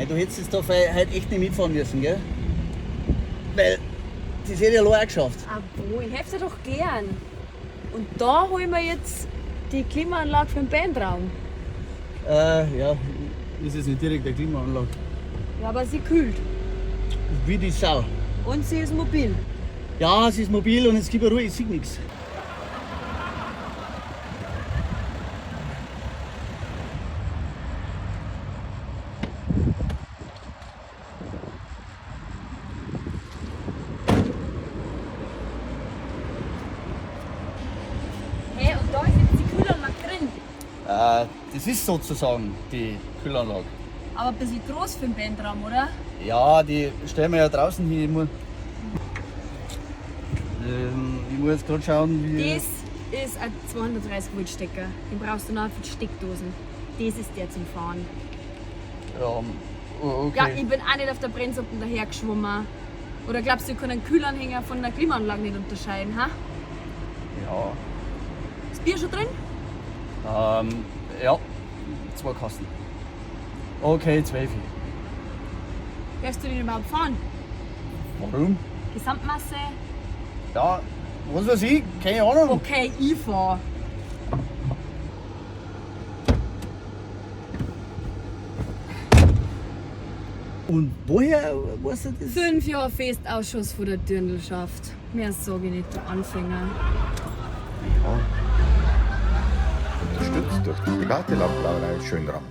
Ja, du hättest jetzt da heute echt nicht mitfahren müssen, gell? Weil das hätte ich allein geschafft. Aber ich helfe dir doch gern. Und da holen wir jetzt die Klimaanlage für den Bandraum. Ja, ist jetzt nicht direkt eine Klimaanlage. Ja, aber sie kühlt. Wie die Sau. Und sie ist mobil. Ja, sie ist mobil und es gibt eine Ruhe, ich sehe nichts. Hey, und da ist jetzt die Kühlanlage drin. Das ist sozusagen die Kühlanlage. Aber ein bisschen groß für den Bandraum, oder? Ja, die stellen wir ja draußen hin. Ich muss jetzt gerade schauen, wie. Das ist ein 230 Volt Stecker. Den brauchst du nachher für die Steckdosen. Das ist der zum Fahren. Ja, okay. Ja, ich bin auch nicht auf der Brennsuppe dahergeschwommen. Oder glaubst du, ich kann einen Kühlanhänger von einer Klimaanlage nicht unterscheiden? Ha? Ja. Ist Bier schon drin? Ja, 2 Kasten. Okay, 12. Darfst du den überhaupt fahren? Warum? Gesamtmasse? Ja, was weiß ich, keine Ahnung. Okay, ich fahr. Und woher weißt du das? 5 Jahre Festausschuss von der Dirndlschaft. Mehr sage ich nicht, du Anfänger. Unterstützt durch die private Laubbrauerei Schönram.